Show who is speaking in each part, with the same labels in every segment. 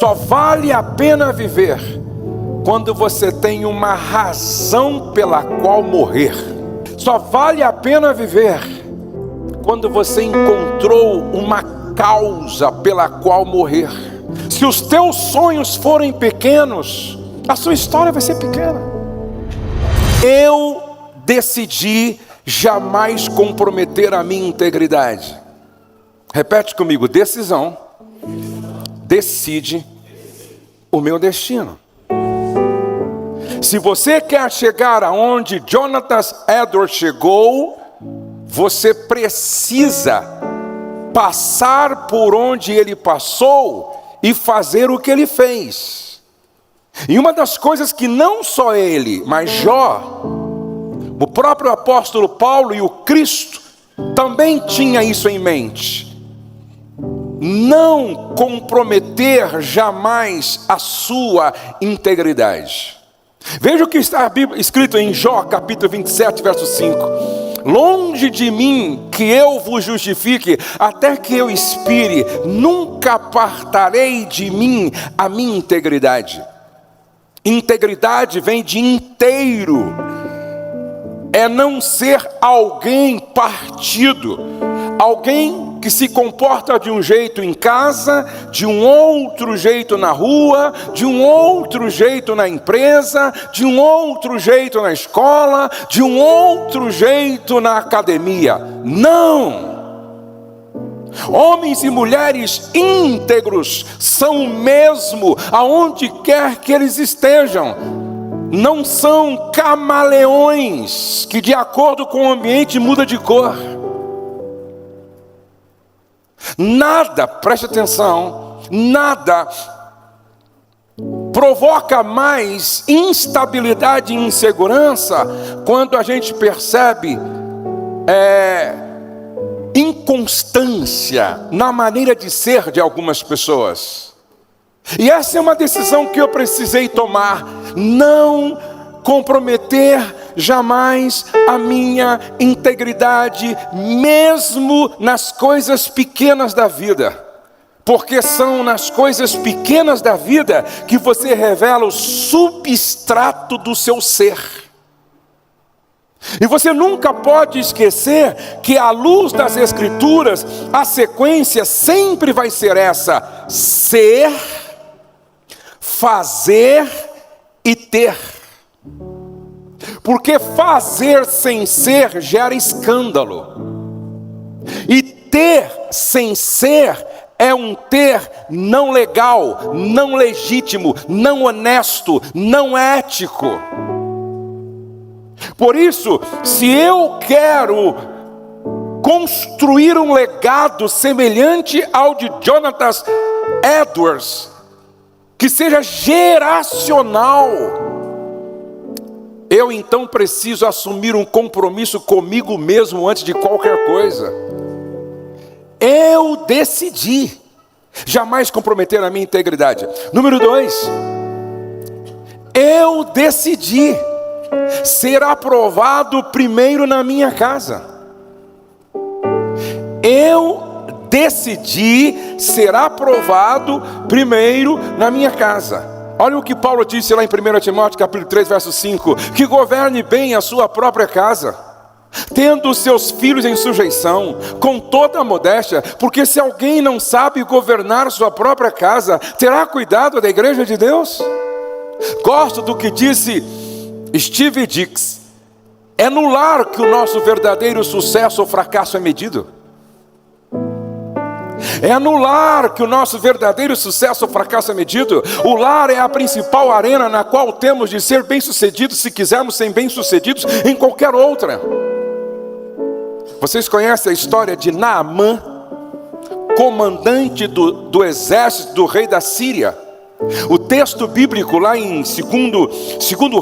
Speaker 1: Só vale a pena viver quando você tem uma razão pela qual morrer. Só vale a pena viver quando você encontrou uma causa pela qual morrer. Se os teus sonhos forem pequenos, a sua história vai ser pequena. Eu decidi jamais comprometer a minha integridade. Repete comigo: decisão decide o meu destino. Se você quer chegar aonde Jonathan Edwards chegou, você precisa passar por onde ele passou e fazer o que ele fez. E uma das coisas que não só ele, mas Jó, o próprio apóstolo Paulo e o Cristo também tinha isso em mente: não comprometer jamais a sua integridade. Veja o que está escrito em Jó capítulo 27, verso 5. Longe de mim que eu vos justifique, até que eu expire, nunca apartarei de mim a minha integridade. Integridade vem de inteiro, é não ser alguém partido, alguém que se comporta de um jeito em casa, de um outro jeito na rua, de um outro jeito na empresa, de um outro jeito na escola, de um outro jeito na academia. Não! Homens e mulheres íntegros são o mesmo aonde quer que eles estejam. Não são camaleões que de acordo com o ambiente muda de cor. Nada, preste atenção, nada provoca mais instabilidade e insegurança quando a gente percebe inconstância na maneira de ser de algumas pessoas. E essa é uma decisão que eu precisei tomar: não comprometer jamais a minha integridade, mesmo nas coisas pequenas da vida, porque são nas coisas pequenas da vida que você revela o substrato do seu ser. E você nunca pode esquecer que, à luz das Escrituras, a sequência sempre vai ser essa: ser, fazer e ter. Porque fazer sem ser gera escândalo, e ter sem ser é um ter não legal, não legítimo, não honesto, não ético. Por isso, se eu quero construir um legado semelhante ao de Jonathan Edwards, que seja geracional, eu então preciso assumir um compromisso comigo mesmo antes de qualquer coisa. Eu decidi jamais comprometer a minha integridade. Número 2, eu decidi ser aprovado primeiro na minha casa. Eu decidi ser aprovado primeiro na minha casa. Olha o que Paulo disse lá em 1 Timóteo capítulo 3, verso 5: que governe bem a sua própria casa, tendo os seus filhos em sujeição, com toda a modéstia, porque se alguém não sabe governar sua própria casa, terá cuidado da igreja de Deus? Gosto do que disse Steve Dix: é no lar que o nosso verdadeiro sucesso ou fracasso é medido. É no lar que o nosso verdadeiro sucesso ou fracasso é medido. O lar é a principal arena na qual temos de ser bem-sucedidos, se quisermos ser bem-sucedidos em qualquer outra. Vocês conhecem a história de Naamã, comandante do exército do rei da Síria? O texto bíblico lá em 2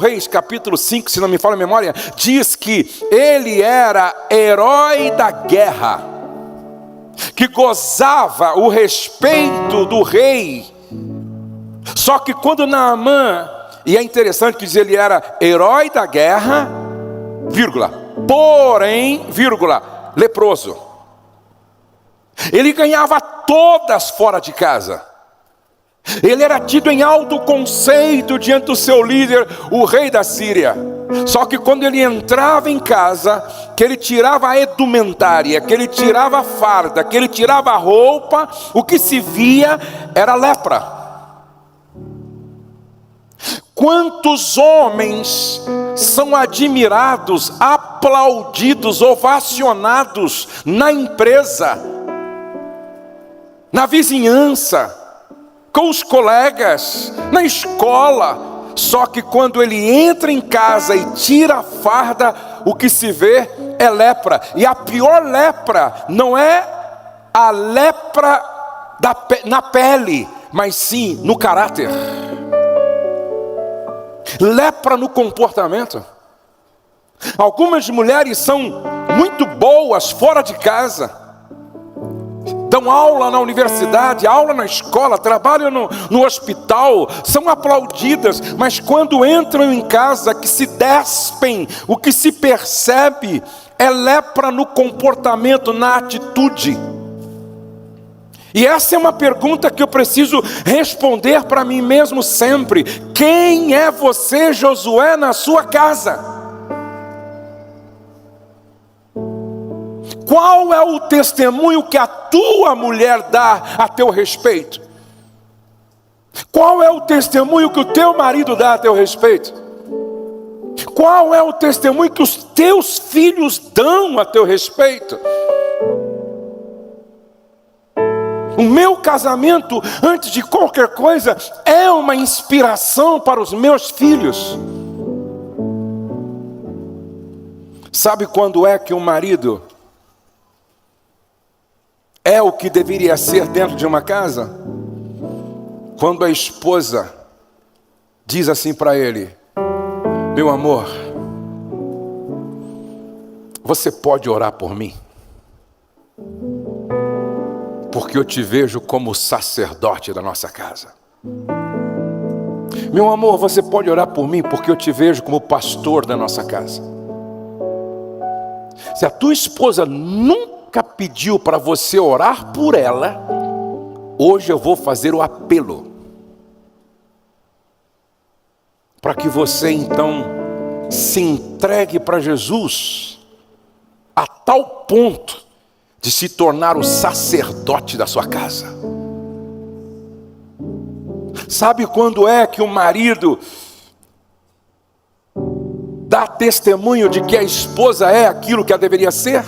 Speaker 1: Reis, capítulo 5, se não me falha a memória, diz que ele era herói da guerra, que gozava o respeito do rei. Só que quando Naamã, e é interessante que diz, ele era herói da guerra, vírgula, porém, vírgula, leproso. Ele ganhava todas fora de casa. Ele era tido em alto conceito diante do seu líder, o rei da Síria. Só que quando ele entrava em casa, que ele tirava a edumentária, que ele tirava a farda, que ele tirava a roupa, o que se via era lepra. Quantos homens são admirados, aplaudidos, ovacionados na empresa, na vizinhança, com os colegas, na escola, só que quando ele entra em casa e tira a farda, o que se vê é lepra. E a pior lepra não é a lepra na pele, mas sim no caráter. Lepra no comportamento. Algumas mulheres são muito boas fora de casa, dão aula na universidade, aula na escola, trabalham no hospital, são aplaudidas, mas quando entram em casa, que se despem, o que se percebe é lepra no comportamento, na atitude. E essa é uma pergunta que eu preciso responder para mim mesmo sempre: quem é você, Josué, na sua casa? Qual é o testemunho que a tua mulher dá a teu respeito? Qual é o testemunho que o teu marido dá a teu respeito? Qual é o testemunho que os teus filhos dão a teu respeito? O meu casamento, antes de qualquer coisa, é uma inspiração para os meus filhos. Sabe quando é que um marido é o que deveria ser dentro de uma casa? Quando a esposa diz assim para ele: meu amor, você pode orar por mim? Porque eu te vejo como sacerdote da nossa casa. Meu amor, você pode orar por mim? Porque eu te vejo como pastor da nossa casa. Se a tua esposa nunca pediu para você orar por ela, hoje eu vou fazer o apelo para que você então se entregue para Jesus a tal ponto de se tornar o sacerdote da sua casa. Sabe quando é que o marido dá testemunho de que a esposa é aquilo que ela deveria ser?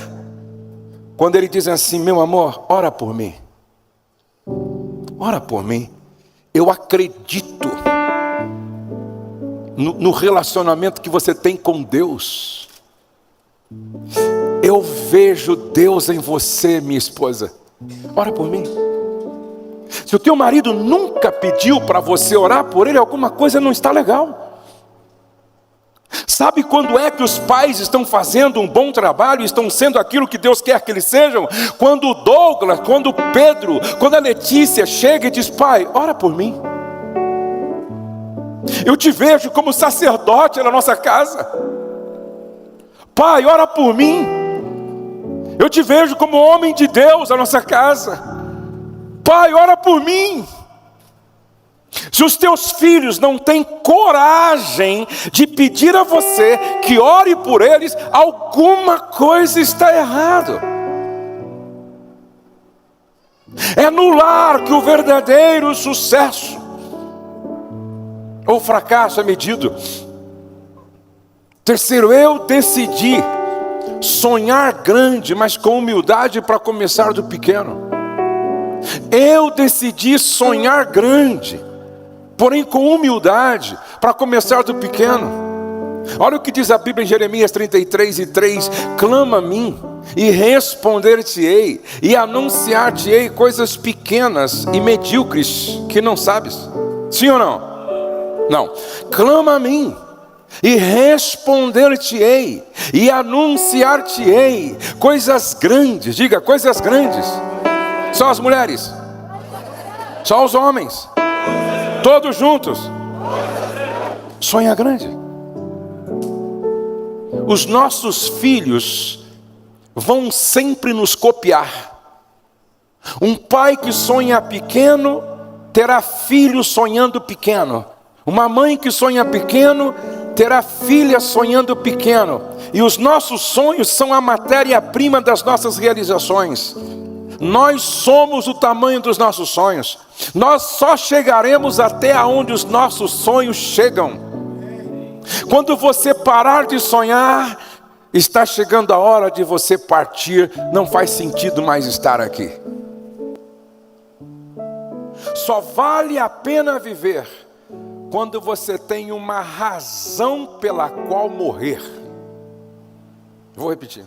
Speaker 1: Quando ele diz assim: meu amor, ora por mim. Ora por mim. Eu acredito no relacionamento que você tem com Deus. Eu vejo Deus em você, minha esposa. Ora por mim. Se o teu marido nunca pediu para você orar por ele, alguma coisa não está legal. Sabe quando é que os pais estão fazendo um bom trabalho, estão sendo aquilo que Deus quer que eles sejam? Quando o Douglas, quando o Pedro, quando a Letícia chega e diz: pai, ora por mim. Eu te vejo como sacerdote na nossa casa. Pai, ora por mim. Eu te vejo como homem de Deus na nossa casa. Pai, ora por mim. Se os teus filhos não têm coragem de pedir a você que ore por eles, alguma coisa está errado. É no lar que o verdadeiro sucesso ou fracasso é medido. Terceiro, eu decidi sonhar grande, mas com humildade para começar do pequeno. Eu decidi sonhar grande, porém com humildade para começar do pequeno. Olha o que diz a Bíblia em Jeremias 33:3: clama a mim e responder-te-ei, e anunciar-te-ei coisas pequenas e medíocres que não sabes. Sim ou não? Não. Clama a mim e responder-te-ei, e anunciar-te-ei coisas grandes. Diga, coisas grandes. Só as mulheres? Só os homens? Todos juntos? Sonha grande. Os nossos filhos vão sempre nos copiar. Um pai que sonha pequeno terá filho sonhando pequeno. Uma mãe que sonha pequeno terá filha sonhando pequeno. E os nossos sonhos são a matéria-prima das nossas realizações. Nós somos o tamanho dos nossos sonhos. Nós só chegaremos até onde os nossos sonhos chegam. Quando você parar de sonhar, está chegando a hora de você partir. Não faz sentido mais estar aqui. Só vale a pena viver quando você tem uma razão pela qual morrer. Vou repetir.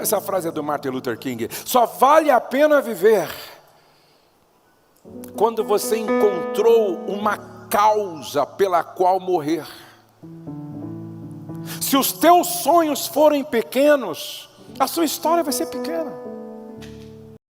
Speaker 1: Essa frase é do Martin Luther King. Só vale a pena viver quando você encontrou uma causa pela qual morrer. Se os teus sonhos forem pequenos, a sua história vai ser pequena.